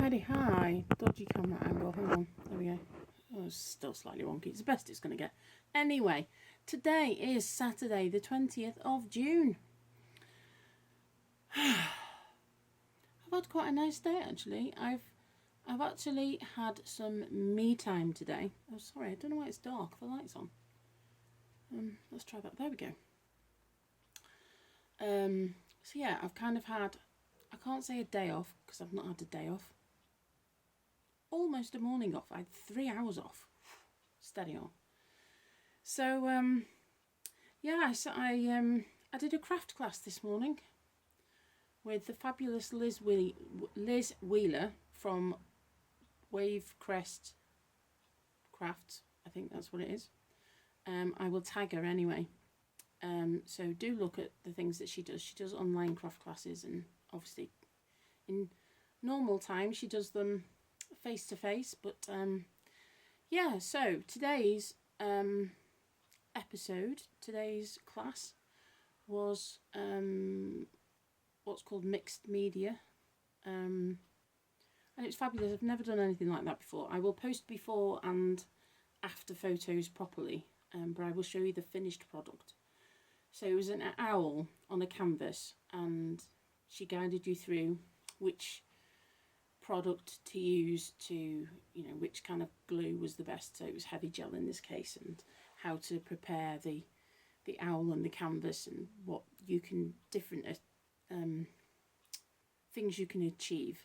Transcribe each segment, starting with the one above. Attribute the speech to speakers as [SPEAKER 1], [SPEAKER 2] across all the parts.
[SPEAKER 1] Alrighty, hi. Dodgy camera angle. Hold on. There we go. Oh, it's still slightly wonky. It's the best it's going to get. Anyway, today is Saturday, the 20th of June. I've had quite a nice day, actually. I've actually had some me time today. Oh, sorry. I don't know why it's dark. The light's on. Let's try that. There we go. So yeah, I've kind of had, I can't say a day off because I've not had a day off. Almost a morning off. I had 3 hours off. Steady on. So yeah, so I did a craft class this morning with the fabulous Liz Wheeler from Wavecrest Crafts. I think that's what it is. I will tag her anyway. So do look at the things that she does. She does online craft classes, and obviously in normal time she does them face to face, but yeah, so today's episode, today's class was what's called mixed media, and it's fabulous. I've never done anything like that before. I will post before and after photos properly, but I will show you the finished product. So it was an owl on a canvas, and she guided you through which product to use to, you know, which kind of glue was the best. So it was heavy gel in this case, and how to prepare the owl and the canvas, and what you can, different things you can achieve.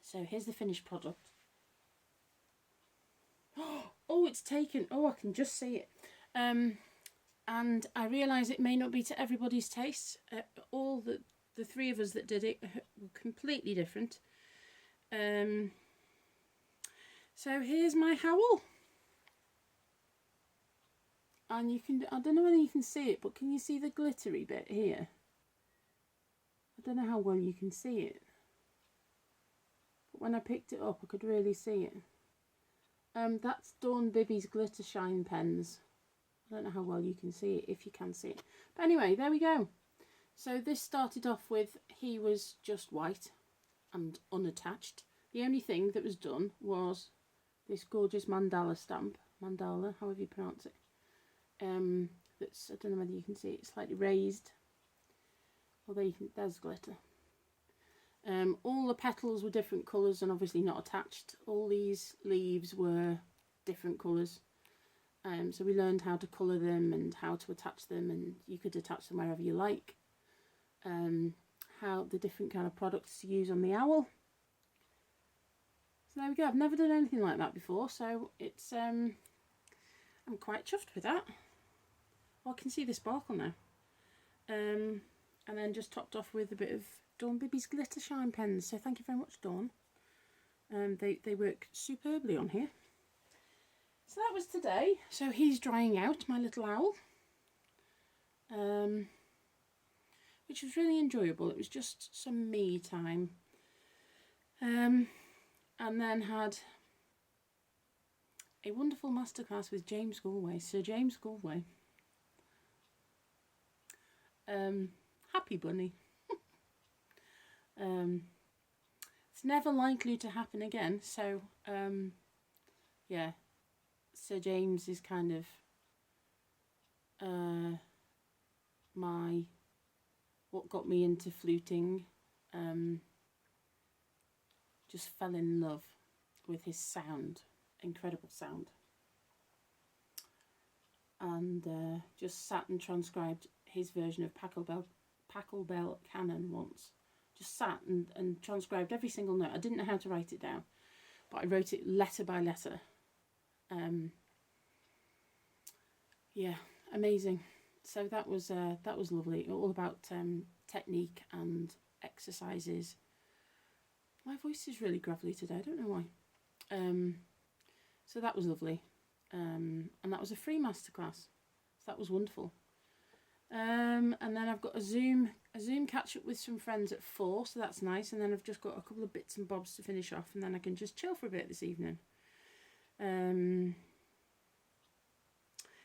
[SPEAKER 1] So here's the finished product. Oh, it's taken. Oh, I can just see it. And I realise it may not be to everybody's taste. All the three of us that did it were completely different. So here's my howl. And you can, I don't know whether you can see it, but can you see the glittery bit here? I don't know how well you can see it. But when I picked it up, I could really see it. That's Dawn Bibby's glitter shine pens. I don't know how well you can see it, if you can see it. But anyway, there we go. So this started off with, he was just white and unattached. The only thing that was done was this gorgeous mandala stamp. Mandala, however you pronounce it. That's, I don't know whether you can see it, slightly raised. Although you can, there's glitter. All the petals were different colours and obviously not attached. All these leaves were different colours. So we learned how to colour them and how to attach them, and you could attach them wherever you like. How the different kind of products to use on the owl. So there we go. I've never done anything like that before, so it's I'm quite chuffed with that. Well, I can see the sparkle now. And then just topped off with a bit of Dawn Bibby's glitter shine pens. So thank you very much, Dawn. They work superbly on here. So that was today. So he's drying out, my little owl, which was really enjoyable. It was just some me time, and then had a wonderful masterclass with James Galway, Sir James Galway. Happy bunny. It's never likely to happen again. So yeah. Sir James is kind of what got me into fluting. Just fell in love with his sound, incredible sound, and just sat and transcribed his version of Pachelbel Canon once. Just sat and transcribed every single note. I didn't know how to write it down, but I wrote it letter by letter. Yeah, amazing. So that was lovely. All about technique and exercises. My voice is really gravelly today. I don't know why. So that was lovely. And that was a free masterclass. So that was wonderful. And then I've got a Zoom catch up with some friends at 4, so that's nice. And then I've just got a couple of bits and bobs to finish off, and then I can just chill for a bit this evening.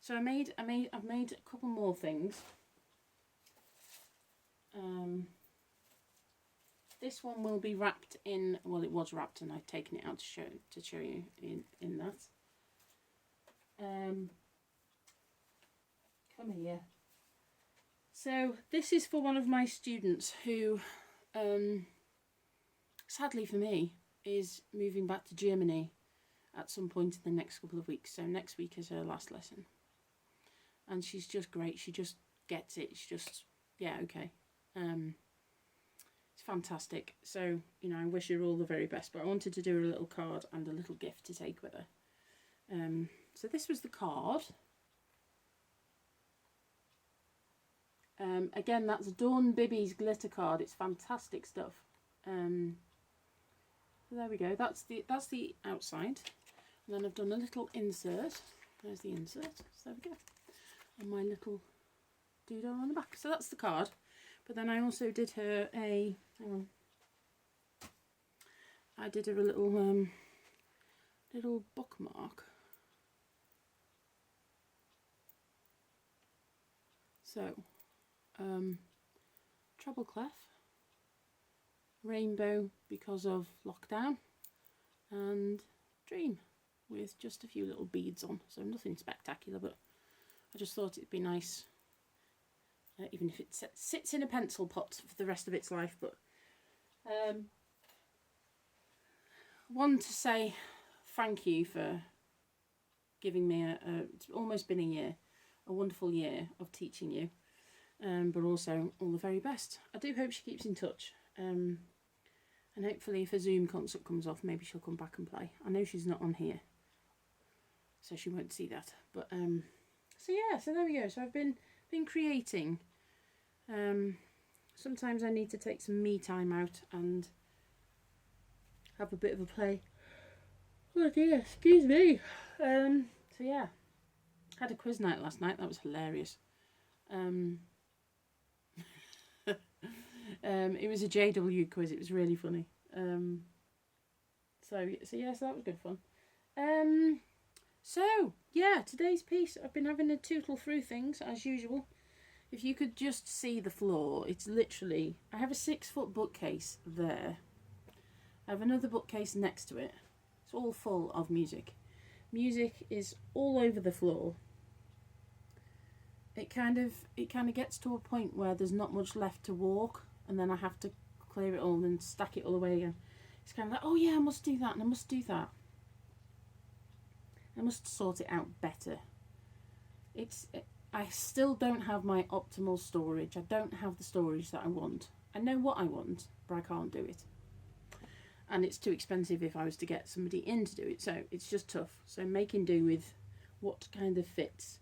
[SPEAKER 1] So I've made a couple more things. This one will be wrapped in, well, it was wrapped and I've taken it out to show you in that. Come here. So this is for one of my students who, sadly for me, is moving back to Germany at some point in the next couple of weeks. So next week is her last lesson. And she's just great. She just gets it. She just, yeah, okay. It's fantastic. So, you know, I wish her all the very best. But I wanted to do her a little card and a little gift to take with her. So this was the card. Again, that's Dawn Bibby's glitter card. It's fantastic stuff. So there we go. That's the outside. And then I've done a little insert. There's the insert. So there we go. And my little doodle on the back. So that's the card. But then I also did her a, hang on. I did her a little little bookmark. So, treble clef, rainbow because of lockdown, and dream with just a few little beads on. So nothing spectacular, but I just thought it'd be nice, even if it sits in a pencil pot for the rest of its life. But one to say thank you for giving me it's almost been a year, a wonderful year of teaching you, but also all the very best. I do hope she keeps in touch, and hopefully if a Zoom concert comes off, maybe she'll come back and play. I know she's not on here, so she won't see that, but so yeah, so there we go. So I've been creating. Sometimes I need to take some me time out and have a bit of a play. Oh dear, excuse me. So yeah, had a quiz night last night. That was hilarious. It was a JW quiz. It was really funny. So yeah, so that was good fun. So yeah, today's piece, I've been having a tootle through things as usual. If you could just see the floor, it's literally, I have a 6-foot bookcase there. I have another bookcase next to it. It's all full of music. Music is all over the floor. It kind of gets to a point where there's not much left to walk, and then I have to clear it all and stack it all away again. It's kind of like, oh yeah, I must do that and I must do that. I must sort it out better. I still don't have my optimal storage. I don't have the storage that I want. I know what I want, but I can't do it. And it's too expensive if I was to get somebody in to do it. So it's just tough. So making do with what kind of fits.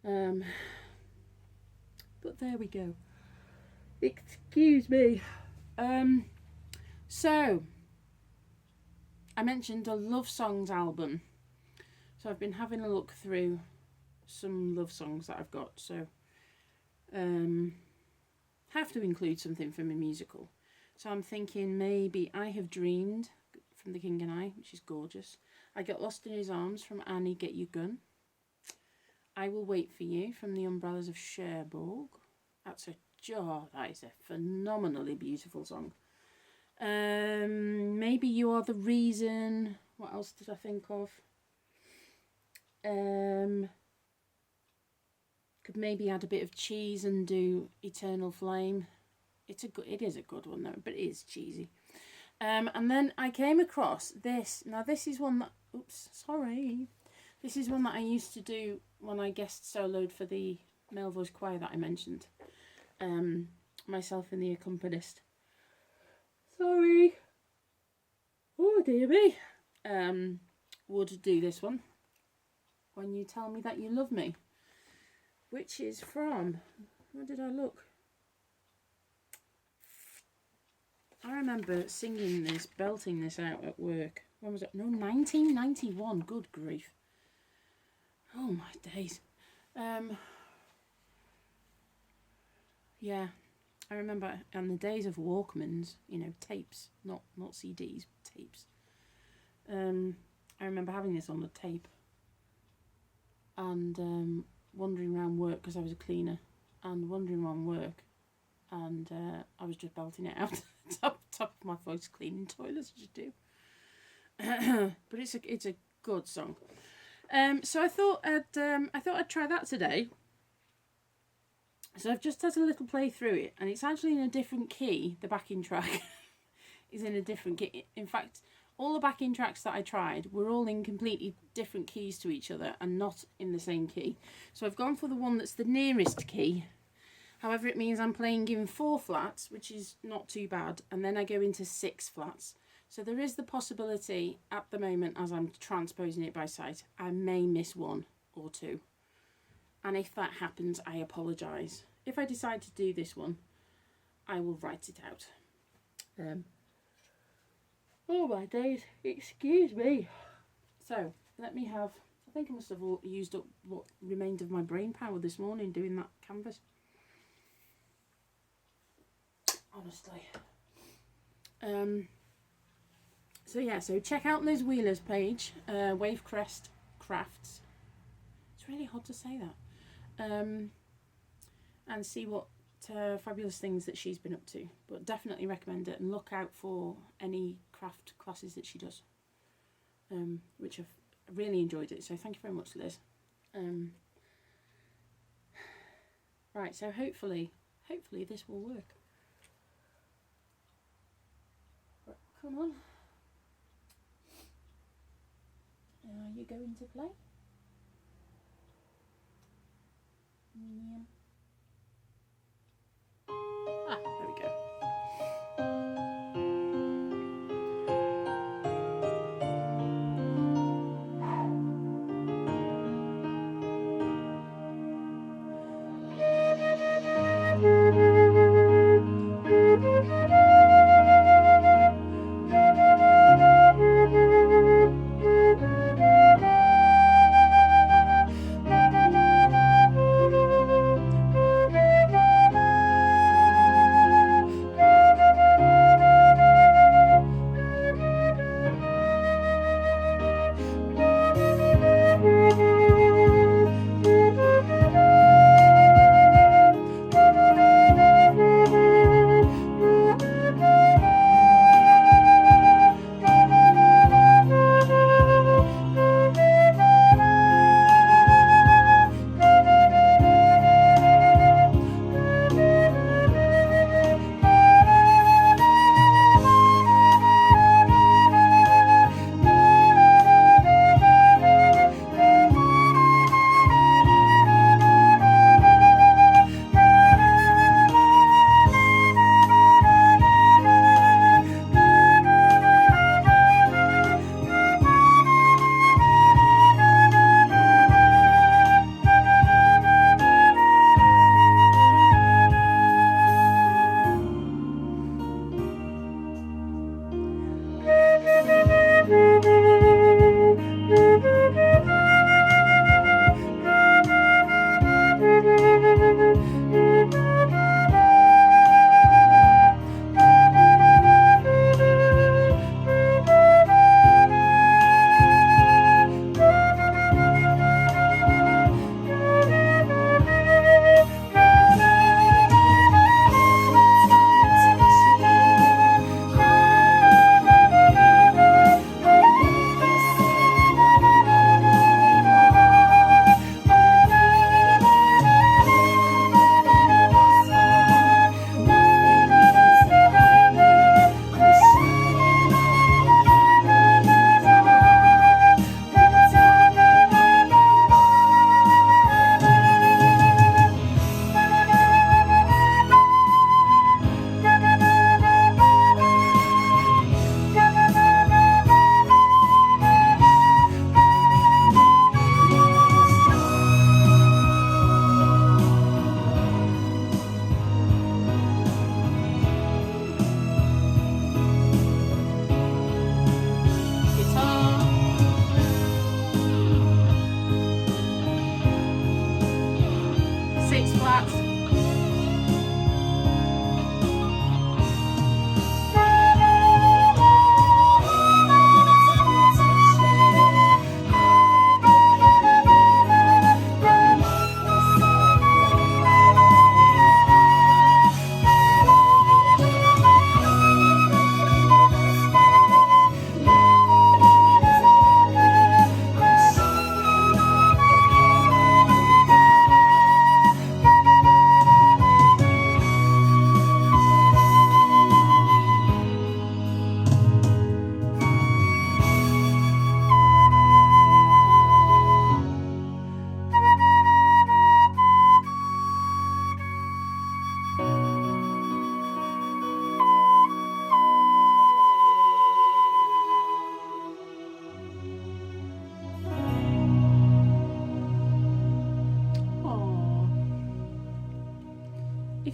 [SPEAKER 1] But there we go. Excuse me. So I mentioned a Love Songs album. So I've been having a look through some love songs that I've got. So have to include something from a musical. So I'm thinking maybe I Have Dreamed from The King and I, which is gorgeous. I Get Lost in His Arms from Annie Get Your Gun. I Will Wait for You from The Umbrellas of Cherbourg. That is a phenomenally beautiful song. Maybe You Are the Reason. What else did I think of? Could maybe add a bit of cheese and do Eternal Flame. It is a good one though, but it is cheesy. And then I came across this. Now this is one that, this is one that I used to do when I guest soloed for the male voice choir that I mentioned. Myself and the accompanist. Sorry. Oh dear me. Would do this one. When You Tell Me That You Love Me. Which is from, where did I look? I remember singing this, belting this out at work. When was it? No, 1991. Good grief. Oh my days. Yeah, I remember on the days of Walkmans, you know, tapes, not CDs, tapes. I remember having this on the tape and wandering around work, because I was a cleaner, and wandering around work and I was just belting it out top of my voice, cleaning toilets as you do. But it's a good song. So I thought I'd try that today. So I've just had a little play through it, and it's actually in a different key. The backing track is in a different key. In fact, all the backing tracks that I tried were all in completely different keys to each other and not in the same key. So I've gone for the one that's the nearest key. However, it means I'm playing in 4 flats, which is not too bad, and then I go into 6 flats. So there is the possibility at the moment, as I'm transposing it by sight, I may miss 1 or 2. And if that happens, I apologise. If I decide to do this one, I will write it out. Oh my days, excuse me. So, let me have, I think I must have used up what remained of my brain power this morning doing that canvas. Honestly. So check out Liz Wheeler's page, Wavecrest Crafts. It's really hard to say that. And see what fabulous things that she's been up to. But definitely recommend it, and look out for any craft classes that she does, which I've really enjoyed it. So thank you very much, Liz. Right, so hopefully this will work. Right, come on. Are you going to play? Yeah. There we go.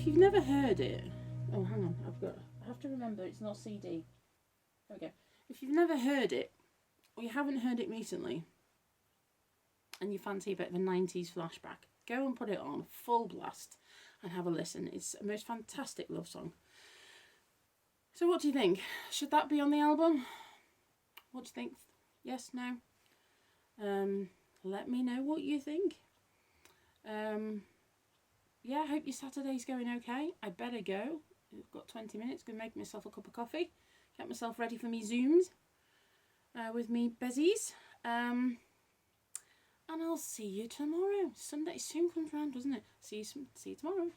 [SPEAKER 1] if you've never heard it, oh, hang on, I have to remember it's not CD. There we go. If you've never heard it, or you haven't heard it recently, and you fancy a bit of a 90s flashback, go and put it on full blast and have a listen. It's a most fantastic love song. So what do you think? Should that be on the album? What do you think? Yes, no? Let me know what you think. Yeah, I hope your Saturday's going okay. I better go. I've got 20 minutes. Going to make myself a cup of coffee. Get myself ready for me Zooms with me bezies. And I'll see you tomorrow. Sunday soon comes round, doesn't it? See you tomorrow.